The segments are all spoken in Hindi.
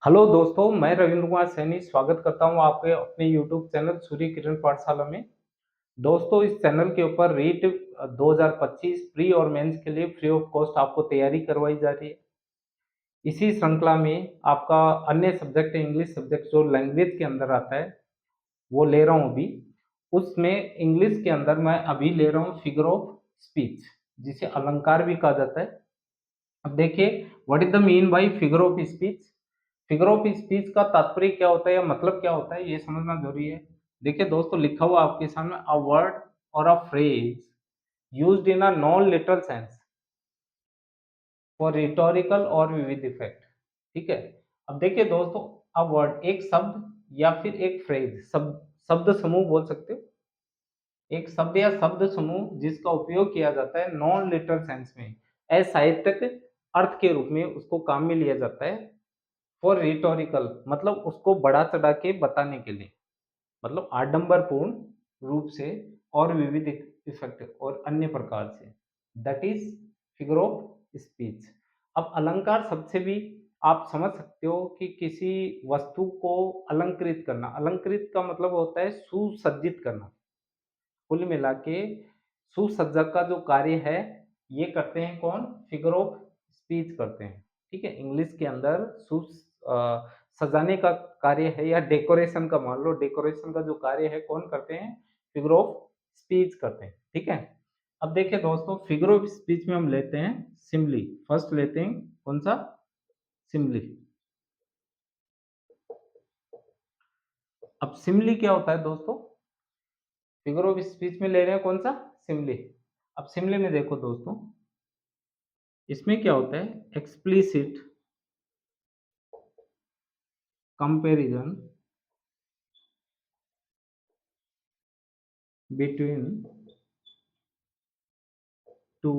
हेलो दोस्तों, मैं रविंद्र कुमार सैनी स्वागत करता हूं आपके अपने यूट्यूब चैनल सूर्य किरण पाठशाला में। दोस्तों, इस चैनल के ऊपर रीट 2025 प्री और मेंस के लिए फ्री ऑफ कॉस्ट आपको तैयारी करवाई जा रही है। इसी श्रृंखला में आपका अन्य सब्जेक्ट इंग्लिश सब्जेक्ट जो लैंग्वेज के अंदर आता है वो ले रहा हूं अभी। उसमें इंग्लिश के अंदर मैं अभी ले रहा हूं फिगर ऑफ स्पीच, जिसे अलंकार भी कहा जाता है। अब देखिए, what is the mean by figure of speech. Figure of speech का तात्पर्य क्या होता है या मतलब क्या होता है, ये समझना जरूरी है। देखिए दोस्तों, लिखा हुआ आपके सामने अ वर्ड और a phrase used in a non literal sense for rhetorical और विविध इफेक्ट। ठीक है। अब देखिए दोस्तों, अ वर्ड एक शब्द या फिर एक फ्रेज, शब्द समूह बोल सकते हो। एक शब्द या शब्द समूह जिसका उपयोग किया जाता है नॉन लिटरल सेंस में, असाहित्यिक अर्थ के रूप में उसको काम में लिया जाता है। फॉर रिटोरिकल मतलब उसको बढ़ा चढ़ा के बताने के लिए, मतलब आडंबरपूर्ण रूप से और विविध इफेक्ट और अन्य प्रकार से, that is figure of speech. अब अलंकार शब्द से भी आप समझ सकते हो कि किसी वस्तु को अलंकृत करना। अलंकृत का मतलब होता है सुसज्जित करना। कुल मिला के सुसज्जा का जो कार्य है ये करते हैं कौन? फिगर ऑफ स्पीच करते हैं। ठीक है। इंग्लिश के अंदर सजाने का कार्य है या डेकोरेशन का, मान लो डेकोरेशन का जो कार्य है कौन करते हैं? फिगर ऑफ स्पीच करते हैं। ठीक है। अब देखिए दोस्तों, फिगर ऑफ स्पीच में हम लेते हैं सिमली। फर्स्ट लेते हैं कौन सा? सिमली। अब सिमली क्या होता है दोस्तों? फिगर ऑफ स्पीच में ले रहे हैं कौन सा? सिमली। अब सिमली में देखो दोस्तों, इसमें क्या होता है? Explicit comparison between to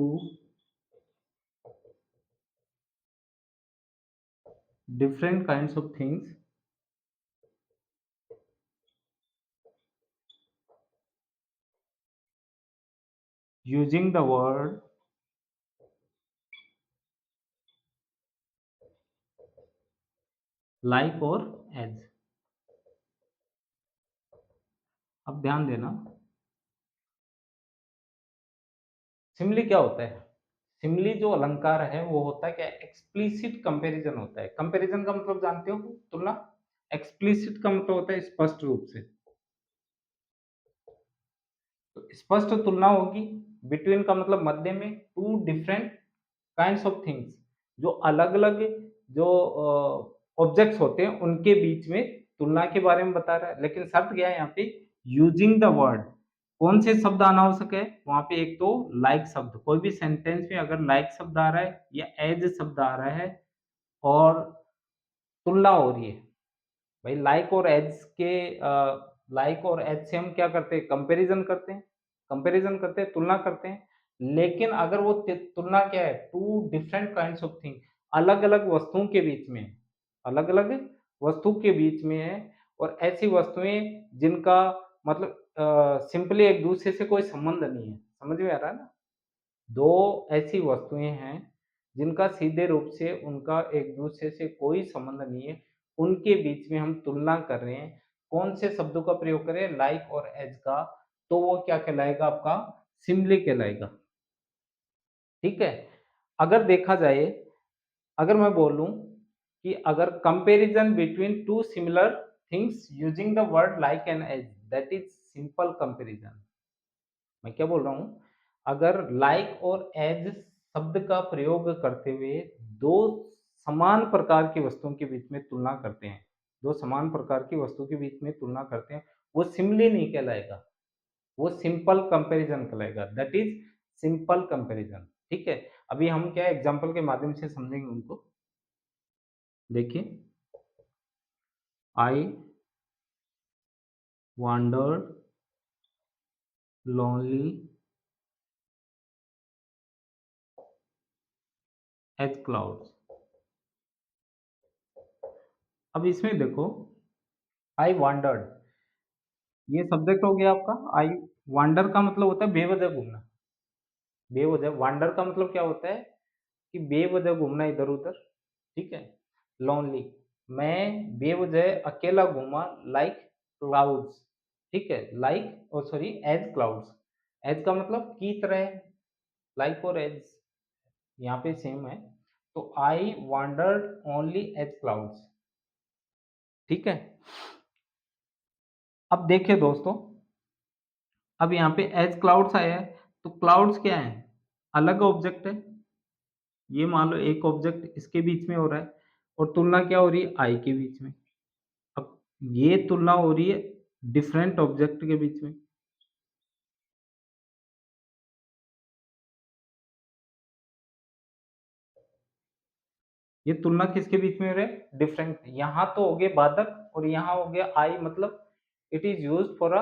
different kinds of things using the word like और as। अब ध्यान देना, सिमली क्या होता है? सिमली जो अलंकार है वो होता है क्या? एक्सप्लिसिट कंपैरिजन होता है। कंपैरिजन का मतलब जानते हो? तुलना। एक्सप्लिसिट का मतलब होता है स्पष्ट रूप से। तो स्पष्ट तुलना होगी। बिटवीन का मतलब मध्य में, two different kinds of things, जो अलग अलग जो ऑब्जेक्ट्स होते हैं उनके बीच में तुलना के बारे में बता रहा है। लेकिन शर्त क्या है यहाँ पे? Using the word. कौन से शब्द आना हो सके वहां पे? एक तो लाइक शब्द, कोई भी सेंटेंस में अगर लाइक शब्द आ रहा है या एज शब्द आ रहा है और तुलना हो रही है। भाई लाइक और एज के लाइक और एज से हम क्या करते हैं? कंपैरिजन करते हैं। कंपैरिजन करते हैं, तुलना करते हैं। लेकिन अगर वो तुलना क्या है? Two different kinds of thing, अलग अलग वस्तुओं के बीच में, अलग अलग वस्तु के बीच में है। और ऐसी वस्तुएं जिनका मतलब सिंपली एक दूसरे से कोई संबंध नहीं है। समझ में आ रहा है ना? दो ऐसी वस्तुएं हैं जिनका सीधे रूप से उनका एक दूसरे से कोई संबंध नहीं है, उनके बीच में हम तुलना कर रहे हैं। कौन से शब्दों का प्रयोग करें? लाइक और एज का। तो वो क्या कहलाएगा? आपका सिमिली कहलाएगा। ठीक है। अगर देखा जाए, अगर मैं बोलूं कि अगर comparison between two similar things using the word like and as, that is simple comparison. मैं क्या बोल रहा हूँ? अगर लाइक और एज शब्द का प्रयोग करते हुए दो समान प्रकार की वस्तुओं के बीच में तुलना करते हैं, दो समान प्रकार की वस्तु के बीच में तुलना करते हैं, वो सिमिली नहीं कहलाएगा, वो सिंपल कंपैरिजन कहलाएगा। That is simple comparison. ठीक है। अभी हम क्या एग्जांपल के माध्यम से समझेंगे उनको। देखिए, आई wandered lonely as clouds। अब इसमें देखो, आई wandered, ये सब्जेक्ट हो गया आपका। आई वांडर का मतलब होता है बेवजह घूमना। बेवजह वांडर का मतलब क्या होता है? कि बेवजह घूमना इधर उधर। ठीक है। लॉनली मैं बेवजह अकेला घूमा लाइक क्लाउड्स। ठीक है, like oh sorry as clouds. As का मतलब की तरह, लाइक और एज यहाँ पे सेम है। तो आई वांडर्ड ओनली एज क्लाउड्स। ठीक है, अब देखिए दोस्तों, अब यहाँ पे एज क्लाउड्स आया है, तो क्लाउड्स क्या है, अलग ऑब्जेक्ट है। ये मान लो एक ऑब्जेक्ट इसके बीच में हो रहा है और तुलना क्या हो रही है, आई के बीच में। अब ये तुलना हो रही है डिफरेंट ऑब्जेक्ट के बीच में। ये तुलना किसके बीच में हो रहा है, डिफरेंट। यहाँ तो हो गए बादल और यहाँ हो गया आई, मतलब it is use for a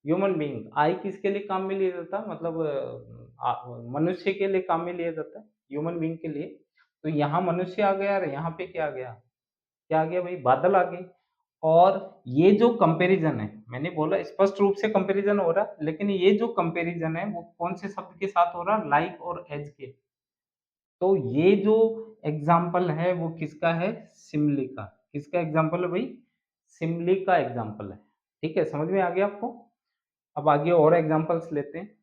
human being. I किसके लिए काम में लिया जाता है, मतलब मनुष्य के लिए काम में लिया जाता है, ह्यूमन बीइंग के लिए। तो यहाँ मनुष्य आ गया और यहाँ पे क्या आ गया, क्या आ गया भाई, बादल आ गए। और ये जो कंपैरिजन है, मैंने बोला स्पष्ट रूप से कंपैरिजन हो रहा है, लेकिन ये जो कंपैरिजन है वो कौन से शब्द के साथ हो रहा है, लाइक और एज के। तो ये जो एग्जाम्पल है वो किसका है, सिमली का। किसका एग्जाम्पल है भाई, सिमली का एग्जाम्पल है। ठीक है, समझ में आ गया आपको। अब आगे और एग्जाम्पल्स लेते हैं।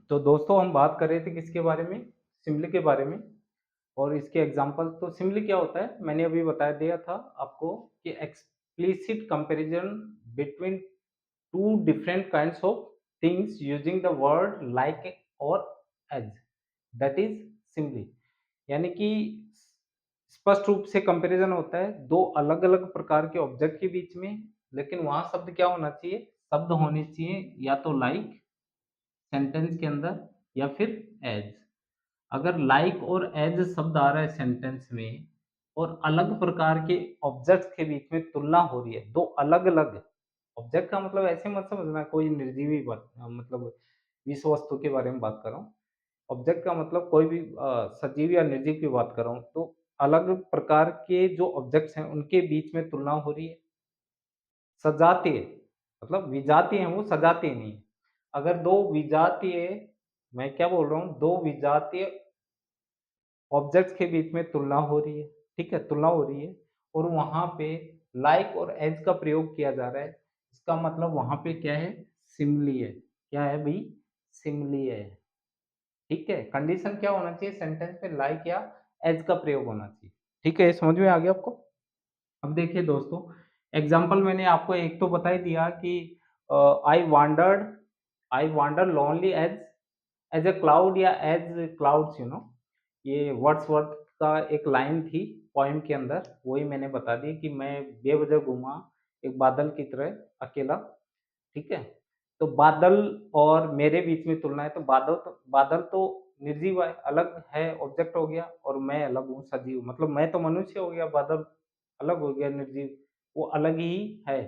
तो दोस्तों हम बात कर रहे थे किसके बारे में, सिमली के बारे में। और इसके एग्जाम्पल, तो सिमली क्या होता है, मैंने अभी बता दिया था आपको कि explicit comparison between two different kinds of things using the word like और एज, दैट इज सिमली। यानी कि स्पष्ट रूप से कंपैरिजन होता है दो अलग अलग प्रकार के ऑब्जेक्ट के बीच में, लेकिन वहां शब्द क्या होना चाहिए, शब्द होने चाहिए या तो लाइक सेंटेंस के अंदर या फिर एज। अगर लाइक और एज शब्द आ रहा है सेंटेंस में और अलग प्रकार के ऑब्जेक्ट्स के बीच में तुलना हो रही है, दो अलग अलग ऑब्जेक्ट का मतलब ऐसे मत समझना कोई निर्जीवी बात, मतलब विश्व वस्तु के बारे में बात कर रहा हूँ। ऑब्जेक्ट का मतलब कोई भी सजीव या निर्जीव की बात कर रहा हूँ। तो अलग प्रकार के जो ऑब्जेक्ट्स हैं उनके बीच में तुलना हो रही है। सजातीय मतलब विजातीय है, वो सजातीय नहीं है। अगर दो विजातीय, मैं क्या बोल रहा हूँ, दो विजातीय ऑब्जेक्ट्स के बीच में तुलना हो रही है, ठीक है, तुलना हो रही है, और वहां पे लाइक और एज का प्रयोग किया जा रहा है, इसका मतलब वहां पे क्या है, सिमली है। क्या है भाई, सिमली है। ठीक है, कंडीशन क्या होना चाहिए, सेंटेंस में लाइक या एज का प्रयोग होना चाहिए। ठीक है, ये समझ में आ गया आपको। अब देखिए दोस्तों, एग्जाम्पल मैंने आपको एक तो बता ही दिया कि I wandered, I wander lonely as a cloud या एज क्लाउड्स, ये वर्ड्सवर्थ का एक लाइन थी पोएम के अंदर, वही मैंने बता दी कि मैं बेवजह घूमा एक बादल की तरह अकेला। ठीक है, तो बादल और मेरे बीच में तुलना है, तो बादल तो निर्जीव है, अलग है, ऑब्जेक्ट हो गया, और मैं अलग हूँ, सजीव, मतलब मैं तो मनुष्य हो गया, बादल अलग हो गया, निर्जीव, वो अलग ही है।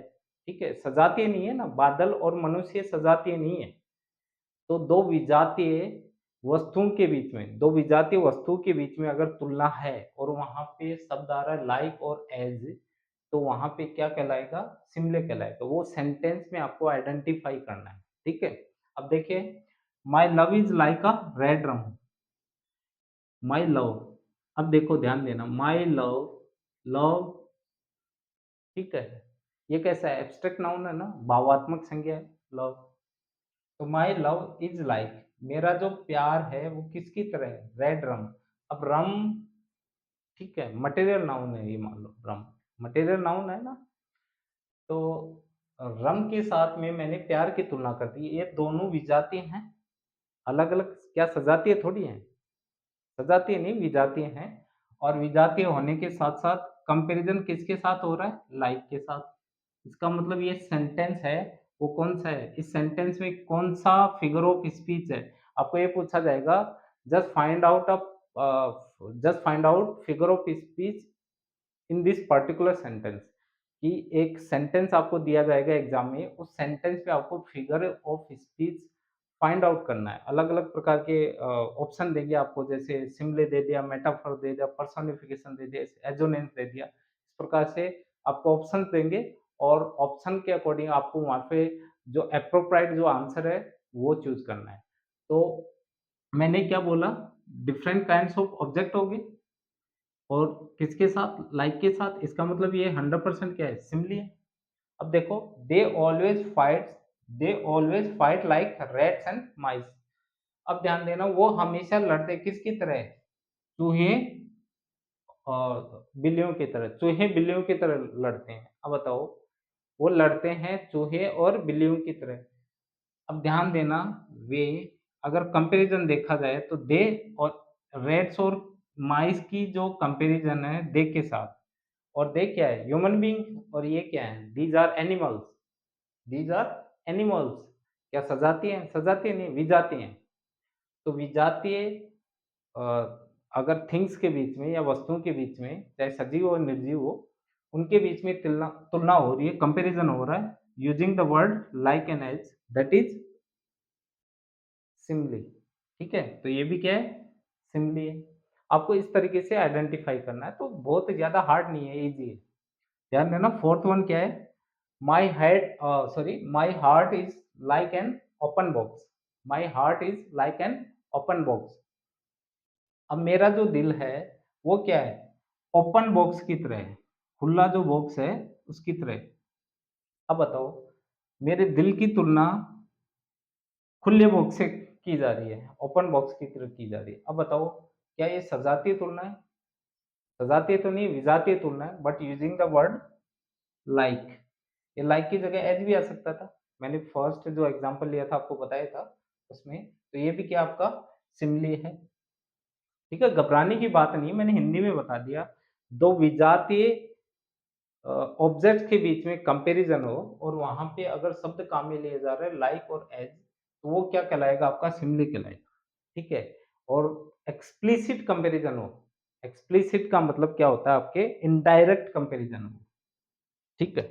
ठीक है, सजातीय नहीं है ना, बादल और मनुष्य सजातीय नहीं है। तो दो विजातीय वस्तुओं के बीच में, दो विजातीय वस्तुओं के बीच में अगर तुलना है और वहां पे शब्द आ रहा है लाइक और एज, तो वहां पे क्या कहलाएगा, सिमिलर कहलाएगा। वो सेंटेंस में आपको आइडेंटिफाई करना है। ठीक है, अब देखिए, my love is like a red rum. My love, अब देखो ध्यान देना, माई लव, लव, ठीक है, ये कैसा है, एब्स्ट्रैक्ट नाउन है ना, भावात्मक संज्ञा है लव। तो माई लव इज लाइक, मेरा जो प्यार है वो किसकी तरह है, रेड रम। अब रम, ठीक है, मटेरियल नाउन है, ये मान लो रम मटेरियल नाउन है ना। तो रम के साथ में मैंने प्यार की तुलना कर दी, ये दोनों विजातीय हैं, अलग अलग, क्या सजातीय थोड़ी हैं, सजातीय नहीं, विजातीय हैं। और विजातीय होने के साथ साथ कंपैरिजन किसके साथ हो रहा है, लाइक के साथ। इसका मतलब ये सेंटेंस है, वो कौन सा है, इस सेंटेंस में कौन सा फिगर ऑफ स्पीच है। आपको ये पूछा जाएगा, just find out just find out figure of speech in this particular sentence. कि एक सेंटेंस आपको दिया जाएगा एग्जाम में, उस सेंटेंस में आपको figure of speech find out करना है। अलग अलग प्रकार के ऑप्शन देंगे आपको, जैसे सिमिले दे दिया, मेटाफर दे दिया, पर्सोनिफिकेशन दे दिया, एजोनेंस दे दिया, इस प्रकार से आपको ऑप्शन देंगे और ऑप्शन के अकॉर्डिंग आपको वहां पे जो एप्रोप्राइट जो आंसर है वो चूज करना है। तो मैंने क्या बोला, डिफरेंट काइंड्स ऑफ ऑब्जेक्ट हो गए और किसके साथ, लाइक के साथ, इसका मतलब ये 100% क्या है, सिमिली है। अब देखो, they always fight, they always fight like rats and mice. अब ध्यान देना, वो हमेशा लड़ते किसकी तरह है, चूहे और बिल्लियों की तरह, चूहे बिल्लियों की तरह लड़ते हैं। अब बताओ, वो लड़ते हैं चूहे और बिल्लियों की तरह। अब ध्यान देना, वे, अगर कंपैरिजन देखा जाए तो दे और रैट्स और माइस की जो कंपैरिजन है दे के साथ, और दे क्या है, ह्यूमन बीइंग, और ये क्या है, these are animals, these are animals. क्या सजाती हैं, सजाती है नहीं, विजाती हैं। तो विजातीय अगर थिंग्स के बीच में या वस्तुओं के बीच में, चाहे सजीव और निर्जीव हो, उनके बीच में तुलना तुलना हो रही है, कंपैरिजन हो रहा है, using the word like and as, that is simile. ठीक है, तो ये भी क्या है, सिमिली है। आपको इस तरीके से आइडेंटिफाई करना है, तो बहुत ज्यादा हार्ड नहीं है, इजी है। ध्यान देना, फोर्थ वन क्या है, my head sorry my heart is like an open box, my heart is like an open box. अब मेरा जो दिल है वो क्या है, ओपन बॉक्स की तरह है, खुला जो बॉक्स है उसकी तरह। अब बताओ, मेरे दिल की तुलना खुले बॉक्स से की जा रही है, ओपन बॉक्स की तरह की जा रही है। अब बताओ, क्या ये सजातीय तुलना है, सजातीय तो नहीं, विजातीय तुलना है, but using the word like. ये लाइक की जगह एज भी आ सकता था, मैंने फर्स्ट जो एग्जांपल लिया था आपको बताया था उसमें। तो ये भी क्या आपका सिमिली है। ठीक है, घबराने की बात नहीं, मैंने हिंदी में बता दिया। दो विजातीय ऑब्जेक्ट के बीच में कंपैरिजन हो और वहां पे अगर शब्द काम में लिए जा रहे हैं लाइक और एज, तो वो क्या कहलाएगा, आपका सिमिली कहलाएगा। ठीक है, और एक्सप्लिसिट कंपैरिजन हो, एक्सप्लिसिट का मतलब क्या होता है, आपके इनडायरेक्ट कंपैरिजन हो। ठीक है,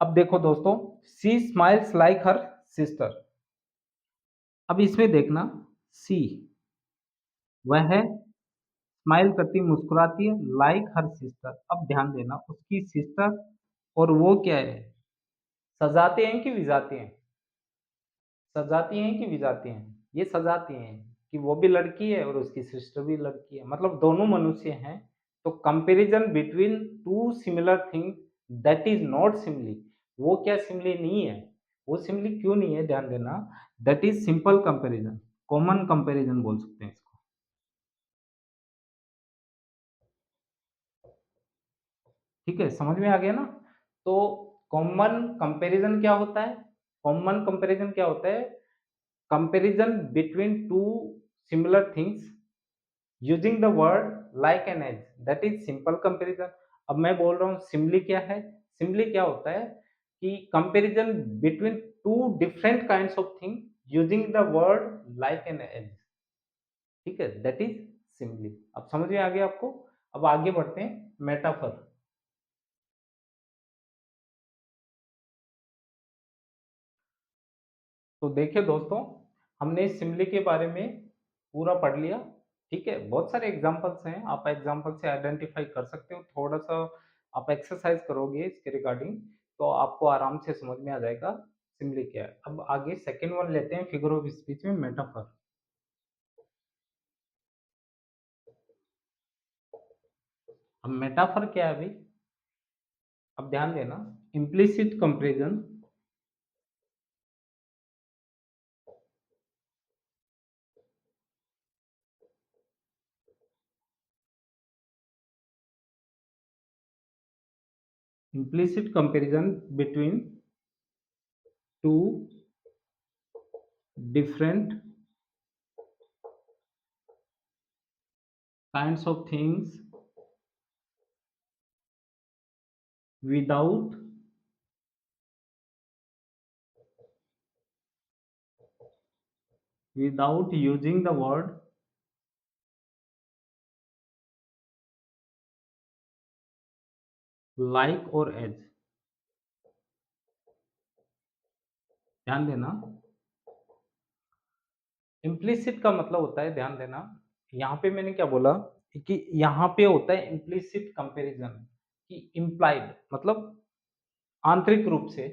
अब देखो दोस्तों, सी स्माइल्स लाइक हर सिस्टर। अब इसमें देखना, सी, वह स्माइल करती, मुस्कुराती है, लाइक हर सिस्टर। अब ध्यान देना, उसकी सिस्टर, और वो क्या है, सजाते हैं कि विजाते हैं, सजाती हैं कि विजाते हैं, ये सजाती हैं कि वो भी लड़की है और उसकी सिस्टर भी लड़की है, मतलब दोनों मनुष्य हैं। तो comparison between two similar thing, that is not simile. वो क्या सिमिली नहीं है, वो सिमिली क्यों नहीं है, ध्यान देना, that is simple comparison, common comparison बोल सकते हैं इसको। ठीक है, समझ में आ गया ना। तो कॉमन कंपैरिजन क्या होता है, कॉमन कंपैरिजन क्या होता है, comparison between two similar things using the word like and as, that is simple comparison. अब मैं बोल रहा हूँ सिमिली क्या है, सिमिली क्या होता है कि comparison between two different kinds of thing using the word like and as. ठीक है, दैट इज सिमिली। अब समझ में आ गया आपको। अब आगे बढ़ते हैं, मेटाफर। तो देखिए दोस्तों, हमने सिमिली के बारे में पूरा पढ़ लिया। ठीक है, बहुत सारे एग्जांपल्स हैं, आप एग्जांपल से आइडेंटिफाई कर सकते हो। थोड़ा सा आप एक्सरसाइज करोगे इसके रिगार्डिंग, तो आपको आराम से समझ में आ जाएगा सिमिली क्या है। अब आगे सेकंड वन लेते हैं, फिगर ऑफ स्पीच में मेटाफर। अब मेटाफर क्या है अभी, अब ध्यान देना, implicit comparison, implicit comparison between two different kinds of things without using the word like or as। ध्यान देना, इम्प्लिसिट का मतलब होता है, ध्यान देना, यहाँ पे मैंने क्या बोला कि यहाँ पे होता है इम्प्लिसिट कंपैरिजन, कि इम्प्लाइड मतलब आंतरिक रूप से,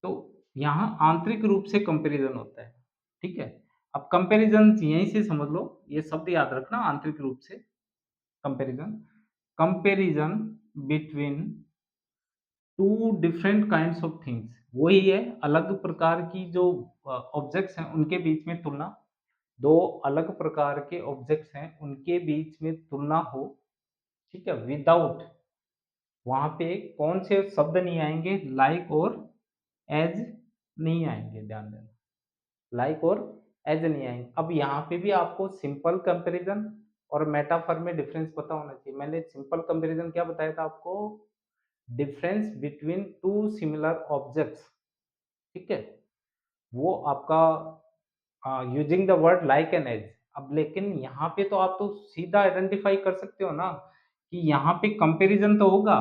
तो यहाँ आंतरिक रूप से कंपैरिजन होता है, ठीक है। अब कंपैरिजन यहीं से समझ लो, ये शब्द याद रखना, आंतरिक रूप से comparison, comparison between two different kinds of things, वही है, अलग प्रकार की जो ऑब्जेक्ट्स हैं उनके बीच में तुलना, दो अलग प्रकार के ऑब्जेक्ट्स हैं उनके बीच में तुलना हो, ठीक है, विदाउट, वहां पे कौन से शब्द नहीं आएंगे, लाइक और एज नहीं आएंगे, ध्यान देना, लाइक और एज नहीं आएंगे। अब यहाँ पे भी आपको सिंपल कंपैरिजन और मेटाफर में डिफरेंस पता होना चाहिए। मैंने सिंपल कंपैरिजन क्या बताया था आपको, difference between two similar objects, ठीक है, वो आपका using the word like and as. अब लेकिन यहाँ पे तो आप तो सीधा आइडेंटिफाई कर सकते हो ना कि यहाँ पे कंपैरिजन तो होगा,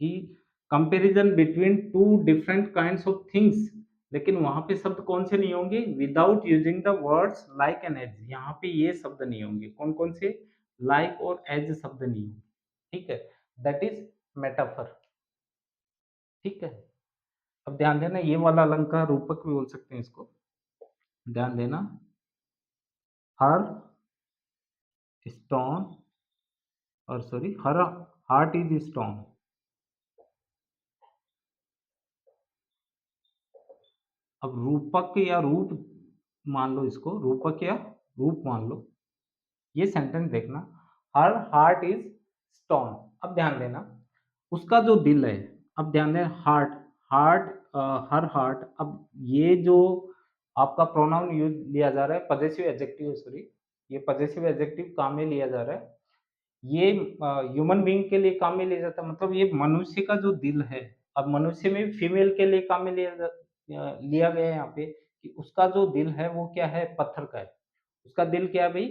कि comparison between two different kinds of things, लेकिन वहां पे शब्द कौन से नहीं होंगे, without using the words like and as, यहाँ पे ये शब्द नहीं होंगे, कौन कौन से, लाइक और एज शब्द नहीं होंगे, ठीक है, दैट इज मेटाफर, ठीक है। अब ध्यान देना, ये वाला अलंकार रूपक भी बोल सकते हैं इसको, ध्यान देना, हर स्टोन, और sorry, her heart is stone. अब रूपक या रूप मान लो इसको, रूपक या रूप मान लो, ये सेंटेंस देखना, हर हार्ट इज स्टोन। अब ध्यान देना, उसका जो दिल है, अब ध्यान देना, हार्ट, हार्ट, हर हार्ट, अब ये जो आपका प्रोनाउन यूज लिया जा रहा है, पजेसिव एडजेक्टिव, सॉरी, ये पजेसिव एडजेक्टिव काम में लिया जा रहा है, ये ह्यूमन बीइंग के लिए काम में लिया जाता है, मतलब ये मनुष्य का जो दिल है, अब मनुष्य में फीमेल के लिए काम में लिया गया है यहाँ पे, कि उसका जो दिल है वो क्या है, पत्थर का है, उसका दिल क्या है भाई,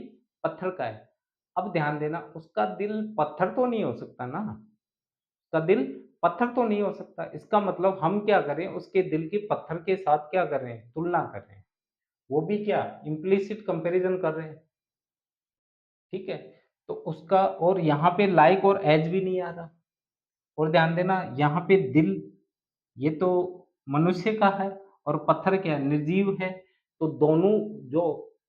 पत्थर का है। अब ध्यान देना, उसका दिल पत्थर तो नहीं हो सकता ना, उसका दिल पत्थर तो नहीं हो सकता, इसका मतलब हम क्या करें, उसके दिल की पत्थर के साथ क्या कर रहे हैं, तुलना कर रहे हैं, वो भी क्या, इम्प्लीसिट कंपैरिजन कर रहे हैं, ठीक है। तो उसका, और यहाँ पे लाइक और एज भी नहीं आ रहा, और ध्यान देना यहाँ पे दिल, ये तो मनुष्य का है, और पत्थर क्या है, निर्जीव है, तो दोनों जो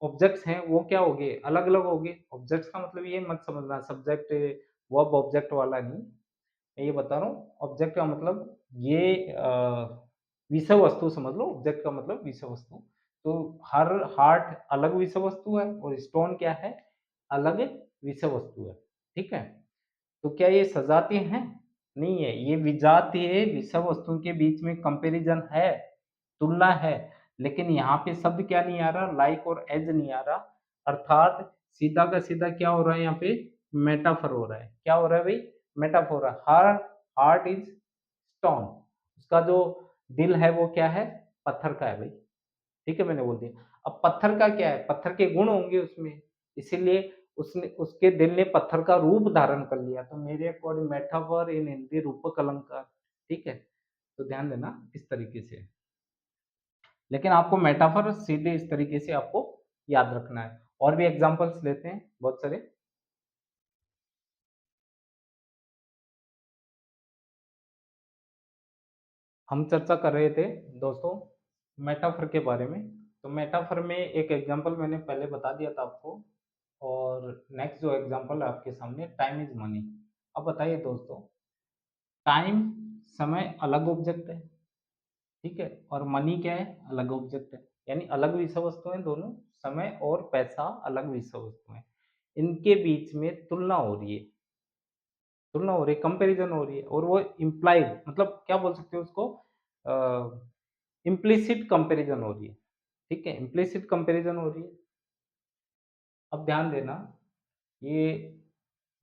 ऑब्जेक्ट्स हैं वो क्या हो गए, अलग अलग हो गए। ऑब्जेक्ट्स का मतलब ये मत समझना सब्जेक्ट वर्ब ऑब्जेक्ट वाला नहीं, मैं ये बता रहा हूँ, ऑब्जेक्ट का मतलब ये विषय वस्तु समझ लो, ऑब्जेक्ट का मतलब विषय वस्तु, तो हर हार्ट अलग विषय वस्तु है, और स्टोन क्या है, अलग विषय वस्तु है, ठीक है। तो क्या ये सजातीय हैं, नहीं है, ये विजातीय विषय वस्तुओं के बीच में कंपैरिजन है, तुलना है, लेकिन यहाँ पे शब्द क्या नहीं आ रहा, लाइक और एज नहीं आ रहा, अर्थात सीधा का सीधा क्या हो रहा है यहाँ पे, मेटाफर हो रहा है, क्या हो रहा है भाई, मेटाफर हो रहा है, हर हार्ट इज स्टोन, उसका जो दिल है वो क्या है, पत्थर का है भाई, ठीक है, मैंने बोल दिया। अब पत्थर का क्या है, पत्थर के गुण होंगे उसमें, इसीलिए उसने, उसके दिल ने पत्थर का रूप धारण कर लिया, तो मेरे अकॉर्डिंग मेटाफर इन हिंदी रूपक अलंकार, ठीक है, तो ध्यान देना इस तरीके से, लेकिन आपको मेटाफर सीधे इस तरीके से आपको याद रखना है। और भी एग्जांपल्स लेते हैं बहुत सारे, हम चर्चा कर रहे थे दोस्तों मेटाफर के बारे में, तो मेटाफर में एक एग्जांपल मैंने पहले बता दिया था आपको, और नेक्स्ट जो एग्जांपल है आपके सामने, टाइम इज मनी। अब बताइए दोस्तों, टाइम, समय अलग ऑब्जेक्ट है, ठीक है, और मनी क्या है, अलग ऑब्जेक्ट है, यानी अलग विषय वस्तु है दोनों, समय और पैसा अलग विषय वस्तु है, इनके बीच में तुलना हो रही है, तुलना हो रही है, कंपैरिजन हो रही है, और वो इम्प्लाइड, मतलब क्या बोल सकते हो उसको, इम्प्लिसिट कंपैरिजन हो रही है, ठीक है, इम्प्लिसिट कंपैरिजन हो रही है। अब ध्यान देना, ये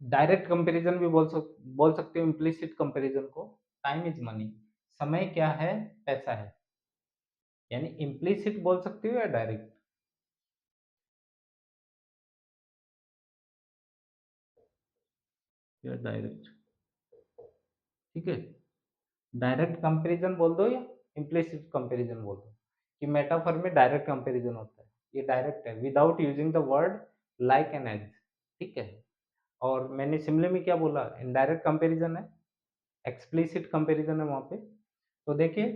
डायरेक्ट कंपैरिजन भी बोल सकते हो इम्प्लिसिट कंपैरिजन को, टाइम इज मनी, समय क्या है, पैसा है, यानी इम्प्लिसिट बोल सकते हो या डायरेक्ट, या डायरेक्ट, ठीक है, डायरेक्ट कंपैरिजन बोल दो या इम्प्लिसिट कंपैरिजन बोल दो, कि मेटाफर में डायरेक्ट कंपैरिजन होता है, ये डायरेक्ट है, without using the word like and as, ठीक है। और मैंने शिमले में क्या बोला, इनडायरेक्ट कंपैरिजन है, एक्सप्लिसिट कंपैरिजन है वहां पे, तो देखिए,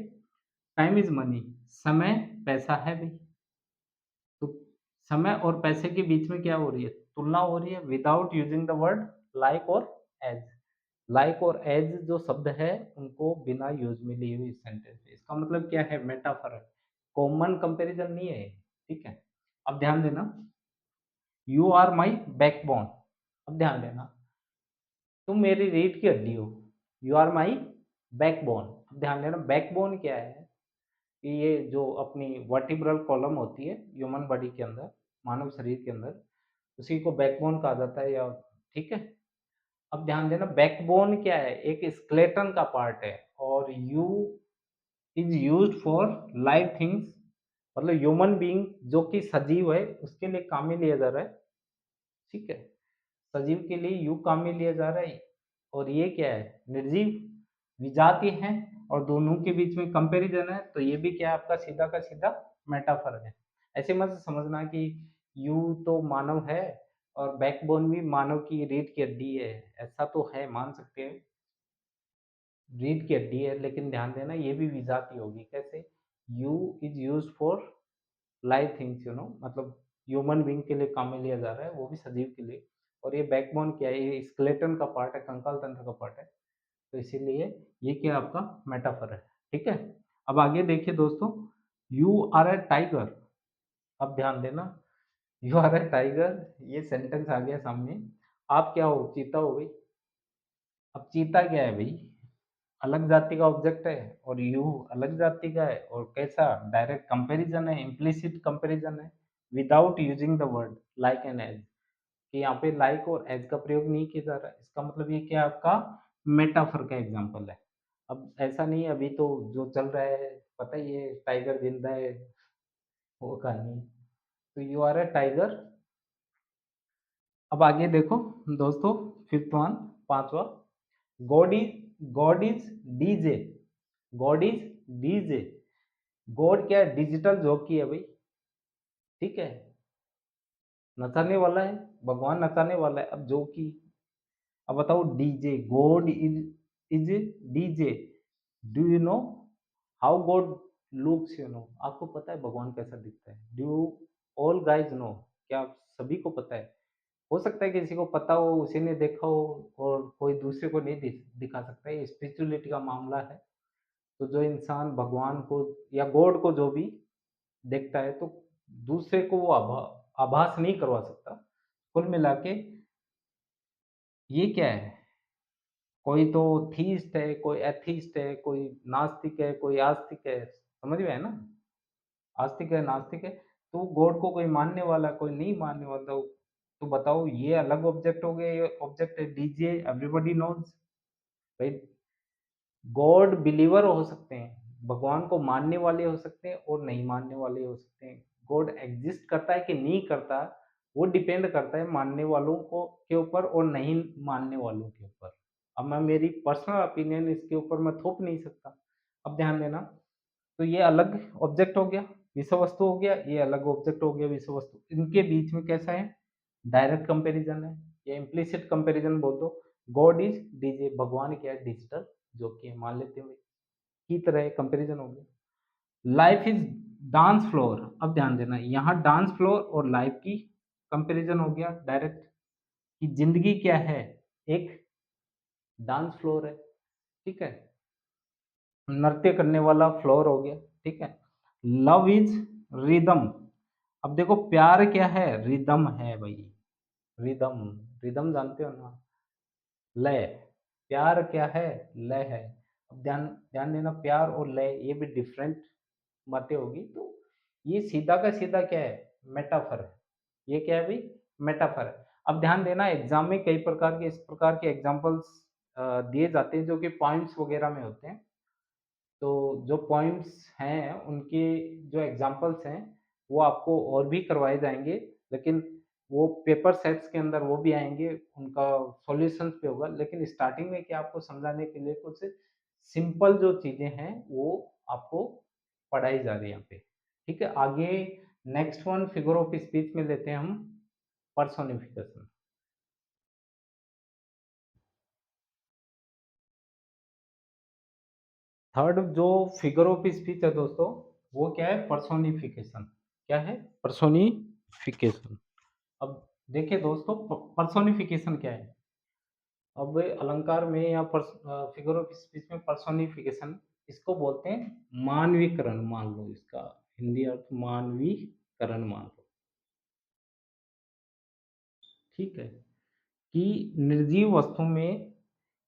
टाइम इज मनी, समय पैसा है भाई। तो समय और पैसे के बीच में क्या हो रही है, तुलना हो रही है without using the word like और एज। लाइक और एज जो शब्द है उनको बिना यूज में लिए हुए इस सेंटेंस में, इसका मतलब क्या है, मेटाफर है, कॉमन कंपैरिजन नहीं है, ठीक है। अब ध्यान देना, यू आर माई बैकबोन। अब ध्यान देना, तुम मेरी रीढ़ की हड्डी हो, यू आर माई बैकबोन। अब ध्यान देना, बैकबोन क्या है, कि ये जो अपनी वर्टिब्रल कॉलम होती है ह्यूमन बॉडी के अंदर, मानव शरीर के अंदर, उसी को बैकबोन कहा जाता है, या ठीक है। अब ध्यान देना, बैकबोन क्या है, एक स्केलेटन का पार्ट है, और you is used for live things, मतलब ह्यूमन बीइंग जो कि सजीव है उसके लिए काम में लिया जा रहा है, ठीक है। सजीव के लिए यू काम में लिया जा रहा है, और ये क्या है, निर्जीव, विजातीय है, और दोनों के बीच में कंपैरिजन है, तो ये भी क्या है, आपका सीधा का सीधा मेटाफर है। ऐसे मत समझना कि यू तो मानव है और बैकबोन भी मानव की रीढ़ की हड्डी है, ऐसा तो है, मान सकते हैं रीढ़ की हड्डी है, लेकिन ध्यान देना ये भी विजातीय होगी, कैसे, you is used for live things, मतलब ह्यूमन बीइंग के लिए काम में लिया जा रहा है, वो भी सजीव के लिए। और ये बैकबोन क्या है, ये स्केलेटन का पार्ट है, कंकाल तंत्र का पार्ट है, तो इसीलिए ये क्या आपका मेटाफर है, ठीक है। अब आगे देखिए दोस्तों, यू आर ए टाइगर। अब ध्यान देना, यू आर ए टाइगर, ये सेंटेंस आ गया सामने, आप क्या हो, चीता हो भाई। अब चीता क्या है भाई, अलग जाति का ऑब्जेक्ट है, और यू अलग जाति का है, और कैसा, डायरेक्ट कंपैरिजन है, इम्प्लिसिट कंपैरिजन है, without using the word like and as, कि यहाँ पे लाइक और एज का प्रयोग नहीं किया जा रहा है, इसका मतलब ये क्या आपका मेटाफर का एग्जांपल है। अब ऐसा नहीं है, अभी तो जो चल रहा है पता ही है, टाइगर जिंदा है, वो कहानी, तो यू आर ए टाइगर। अब आगे देखो दोस्तों, फिफ्थ वन, पांचवा, God is God is DJ. God is DJ, God क्या है, डिजिटल जॉकी है भाई, ठीक है, नचाने वाला है, भगवान नचाने वाला है। अब जॉकी, अब बताओ, DJ, God is DJ, do you know how God looks, आपको पता है भगवान कैसा दिखता है, डू ऑल गाइज नो, क्या आप सभी को पता है। हो सकता है किसी को पता हो, उसी ने देखा हो, और कोई दूसरे को नहीं दिखा सकता है, ये स्पिरिचुअलिटी का मामला है। तो जो इंसान भगवान को या गॉड को जो भी देखता है, तो दूसरे को वो आभास नहीं करवा सकता। कुल मिला के ये क्या है, कोई तो थीस्ट है, कोई एथीस्ट है, कोई नास्तिक है, कोई आस्तिक है, समझ में है ना, आस्तिक है, नास्तिक है, तो गॉड को कोई मानने वाला, कोई नहीं मानने वाला, तो बताओ, ये अलग ऑब्जेक्ट हो गया, ये ऑब्जेक्ट है डीजे, एवरीबॉडी नोज भाई। गॉड बिलीवर हो सकते हैं, भगवान को मानने वाले हो सकते हैं और नहीं मानने वाले हो सकते हैं। गॉड एग्जिस्ट करता है कि नहीं करता, वो डिपेंड करता है मानने वालों को के ऊपर और नहीं मानने वालों के ऊपर। अब मैं मेरी पर्सनल ओपिनियन इसके ऊपर मैं थोप नहीं सकता। अब ध्यान देना, तो ये अलग ऑब्जेक्ट हो गया, विषय वस्तु हो गया, ये अलग ऑब्जेक्ट हो गया, विषय वस्तु, इनके बीच में कैसा है, डायरेक्ट कंपैरिजन है, या इम्प्लिसिट कंपैरिजन बोल दो। गॉड इज डीजे, भगवान क्या है, डिजिटल जो कि है, मान लेते हुए की तरह कंपैरिजन हो गया। Life is dance floor. अब ध्यान देना, यहाँ डांस फ्लोर और लाइफ की कंपैरिजन हो गया डायरेक्ट, कि जिंदगी क्या है, एक डांस फ्लोर है, ठीक है, नृत्य करने वाला फ्लोर हो गया, ठीक है। Love is rhythm. अब देखो, प्यार क्या है, रिदम है भाई, रिदम, रिदम जानते हो ना, लय। प्यार क्या है, लय है। अब ध्यान ध्यान देना, प्यार और लय ये भी डिफरेंट बातें होगी, तो ये सीधा का सीधा क्या है, मेटाफर है, ये क्या है भाई, मेटाफर है। अब ध्यान देना, एग्जाम में कई प्रकार के इस प्रकार के एग्जाम्पल्स दिए जाते हैं, जो कि पॉइंट्स वगैरह में होते हैं। तो जो पॉइंट्स हैं उनके जो एग्जांपल्स हैं वो आपको और भी करवाए जाएँगे, लेकिन वो पेपर सेट्स के अंदर वो भी आएँगे, उनका सॉल्यूशंस पे होगा। लेकिन स्टार्टिंग में क्या, आपको समझाने के लिए कुछ सिंपल जो चीज़ें हैं वो आपको पढ़ाई जा रही है यहाँ पे, ठीक है। आगे next one, figure of speech में लेते हैं हम पर्सोनिफिकेशन। थर्ड जो फिगर ऑफ स्पीच है दोस्तों, वो क्या है? पर्सोनिफिकेशन। क्या है? पर्सोनिफिकेशन। अब देखिए दोस्तों, पर्सोनिफिकेशन क्या है? अब अलंकार में या फिगर ऑफ स्पीच में पर्सोनिफिकेशन इसको बोलते हैं मानवीकरण, मान लो इसका हिंदी अर्थ मानवीकरण मान लो। ठीक है? कि निर्जीव वस्तु में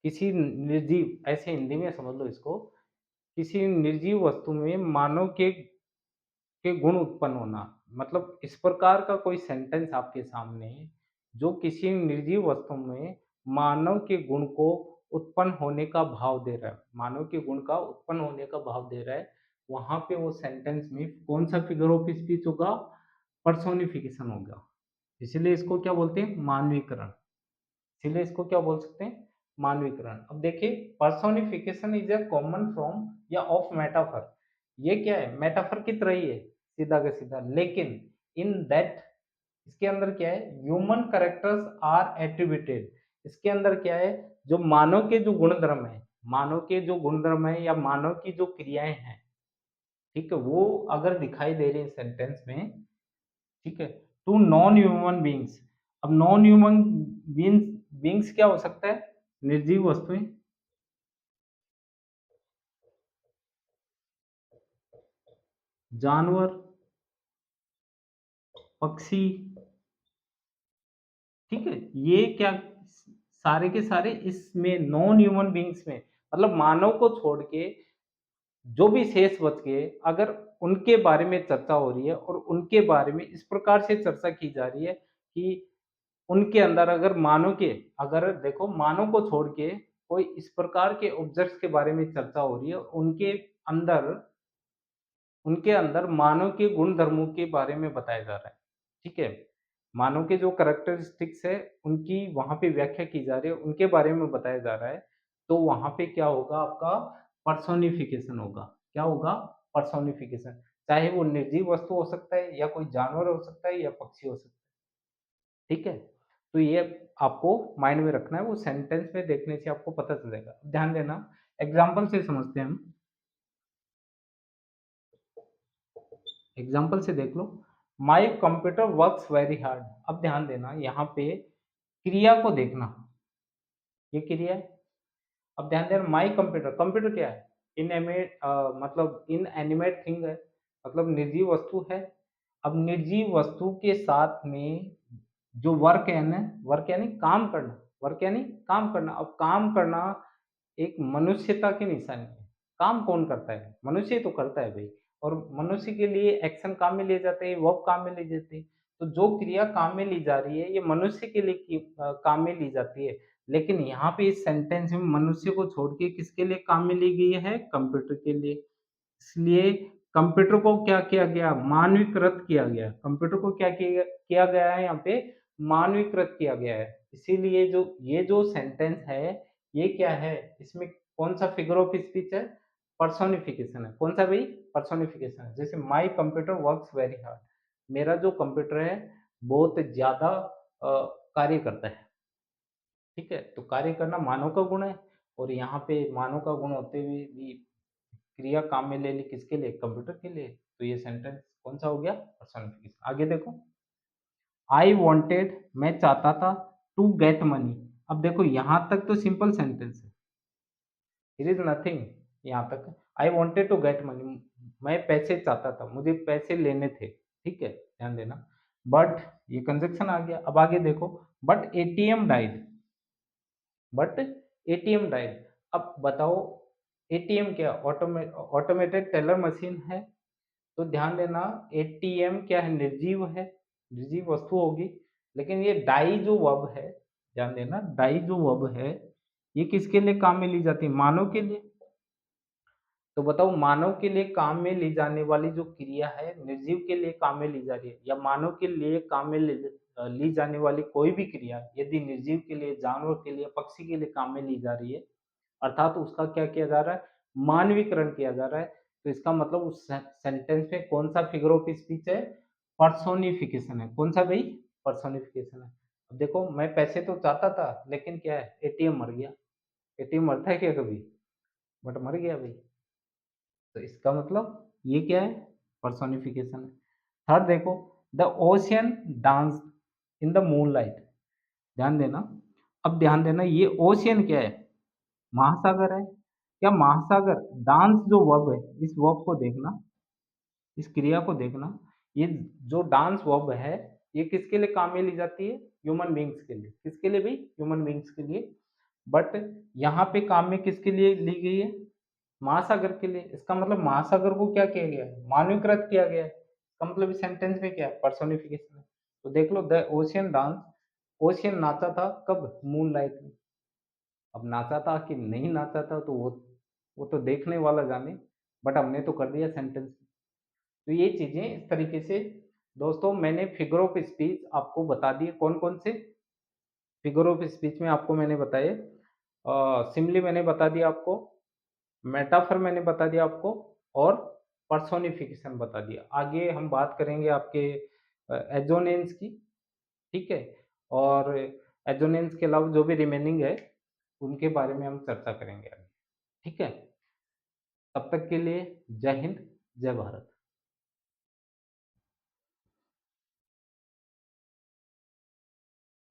किसी निर्जीव, ऐसे हिंदी में समझ लो इसको, किसी निर्जीव वस्तु में मानव के गुण उत्पन्न होना। मतलब इस प्रकार का कोई सेंटेंस आपके सामने है, जो किसी निर्जीव वस्तु में मानव के गुण को उत्पन्न होने का भाव दे रहा है, मानव के गुण का उत्पन्न होने का भाव दे रहा है, वहाँ पे वो सेंटेंस में कौन-सा फिगर ऑफ स्पीच होगा? पर्सोनिफिकेशन होगा। इसीलिए इसको क्या बोलते हैं? मानवीकरण। इसीलिए इसको क्या बोल सकते हैं? मानवीकरण। अब देखिए, personification is a common form या ऑफ मेटाफर। ये क्या है? मेटाफर की तरह ही है, सीधा का सीधा, लेकिन इन दैट इसके अंदर क्या है? Human characters are attributed. इसके अंदर क्या है? जो मानव के जो गुणधर्म है, मानव के जो गुणधर्म है या मानव की जो क्रियाएं हैं, ठीक है, वो अगर दिखाई दे रही है सेंटेंस में, ठीक है, टू नॉन ह्यूमन बीइंग्स। अब नॉन ह्यूमन बीइंग्स बीइंग्स क्या हो सकता है? निर्जीव वस्तुएं, जानवर, पक्षी, ठीक है, ये क्या सारे के सारे इसमें नॉन ह्यूमन बीइंग्स में, मतलब मानव को छोड़ के जो भी शेष बच गए, अगर उनके बारे में चर्चा हो रही है और उनके बारे में इस प्रकार से चर्चा की जा रही है कि उनके अंदर अगर मानव के, अगर देखो मानव को छोड़ के कोई इस प्रकार के ऑब्जेक्ट्स के बारे में चर्चा हो रही है, अंदर उनके अंदर मानव के गुण धर्मों के बारे में बताया जा रहा है। ठीक है? मानव के जो कैरेक्टरिस्टिक्स है, उनकी वहाँ पे व्याख्या की जा रही है, उनके बारे में बताया जा रहा है, तो वहाँ पे क्या होगा? आपका पर्सोनिफिकेशन होगा। क्या होगा? पर्सोनिफिकेशन। चाहे वो निर्जीव वस्तु हो सकता है या कोई जानवर हो सकता है या पक्षी हो सकता है। ठीक है? तो ये आपको माइंड में रखना है, वो सेंटेंस में देखने से आपको पता चलेगा। ध्यान देना, एग्ज़ाम्पल से समझते हैं हम। एग्जाम्पल से देख लो, my computer works very hard. अब ध्यान देना, यहाँ पे क्रिया को देखना, ये क्रिया है। अब ध्यान देना, माई कंप्यूटर, कंप्यूटर क्या है? इनएनिमेट, मतलब इनएनिमेट थिंग है, मतलब निर्जीव वस्तु है। अब निर्जीव वस्तु के साथ में जो वर्क है ना, वर्क यानी काम करना, वर्क यानी काम करना। अब काम करना एक मनुष्यता की निशानी है। काम कौन करता है? मनुष्य ही तो करता है भई। और मनुष्य के लिए एक्शन काम में लिए जाते हैं, वर्ब काम में लिए जाते हैं। तो जो क्रिया काम में ली जा रही है, ये मनुष्य के लिए काम में ली जाती है। लेकिन यहाँ पे इस सेंटेंस में मनुष्य को छोड़ के किसके लिए काम में ली गई है? कंप्यूटर के लिए। इसलिए कंप्यूटर को क्या किया गया? मानवीकृत किया गया। कंप्यूटर को क्या किया गया है यहाँ पे? मानवीकृत किया गया है। इसीलिए जो ये जो सेंटेंस है, ये क्या है? इसमें कौन-सा फिगर ऑफ स्पीच है? पर्सोनिफिकेशन है। कौन-सा भई? पर्सोनिफिकेशन है। जैसे my computer works very hard. मेरा जो कंप्यूटर है, बहुत ज़्यादा अ, कार्य करता है। ठीक है? तो कार्य करना मानव का गुण है, और यहाँ पे मानव का गुण होते हुए भी क्रिया काम में ले ली किसके लिए? कंप्यूटर के लिए। तो ये सेंटेंस कौन-सा हो गया? पर्सोनिफिकेशन। आगे देखो, आई वांटेड, मैं चाहता था, टू गेट मनी। अब देखो यहाँ तक तो सिंपल सेंटेंस है। इट इज़ नथिंग, यहाँ तक। I wanted to get money, मैं पैसे चाहता था, मुझे पैसे लेने थे। ठीक है? ध्यान देना। बट ये कंजंक्शन आ गया। अब आगे देखो, but ATM died, but ATM died. अब बताओ, एटीएम क्या? ऑटोमेटेड टेलर मशीन है। तो ध्यान देना, एटीएम क्या है? निर्जीव है, निर्जीव वस्तु होगी। लेकिन ये डाई जो वर्ब है, ध्यान देना, डाई जो वर्ब है, ये किसके लिए काम में ली जाती है? मानव के लिए। तो बताओ, मानव के लिए काम में ली जाने वाली जो क्रिया है, निर्जीव के लिए काम में ली जा रही है, या मानव के लिए काम में ली जाने वाली कोई भी क्रिया यदि निर्जीव के लिए, जानवर के लिए, पक्षी के लिए काम में ली जा रही है, अर्थात उसका क्या किया जा रहा है? मानवीकरण किया जा रहा है। तो इसका मतलब उस सेंटेंस में कौन-सा फिगर ऑफ स्पीच है? पर्सोनिफिकेशन है। कौन-सा भई? पर्सोनिफिकेशन है। अब देखो, मैं पैसे तो चाहता था, लेकिन क्या है? एटीएम मर गया। एटीएम मरता है क्या कभी? बट मर गया भई। तो इसका मतलब ये क्या है, पर्सोनिफिकेशन है। थर्ड देखो, the ocean dance in the moonlight. ध्यान देना, अब ध्यान देना, ये ओशियन क्या है, महासागर है। क्या महासागर डांस जो वर्ब है, इस वर्ब को देखना, इस क्रिया को देखना, ये जो डांस वर्ब है, ये किसके लिए काम में ली जाती है, ह्यूमन बींग्स के लिए। किसके लिए भी, ह्यूमन बींग्स के लिए। बट यहाँ पे काम में किसके लिए ली गई है, महासागर के लिए। इसका मतलब महासागर को क्या किया गया है, मानवीकृत किया गया है। इसका मतलब इस सेंटेंस में क्या है, पर्सोनिफिकेशन है। तो देख लो, द ओशियन डांस, ओशियन नाचा था कब, मून लाइट में। अब नाचा था कि नहीं नाचा था तो वो तो देखने वाला जाने, बट हमने तो कर दिया सेंटेंस। तो ये चीजें इस तरीके से दोस्तों मैंने फिगर ऑफ स्पीच आपको बता दिए। कौन कौन से फिगर ऑफ स्पीच में आपको मैंने बताए, सिमिली मैंने बता दिया आपको, मेटाफर मैंने बता दिया आपको, और पर्सोनिफिकेशन बता दिया। आगे हम बात करेंगे आपके एजोनेंस की, ठीक है, और एजोनेंस के अलावा जो भी रिमेनिंग है उनके बारे में हम चर्चा करेंगे आगे, ठीक है। तब तक के लिए जय हिंद, जय भारत।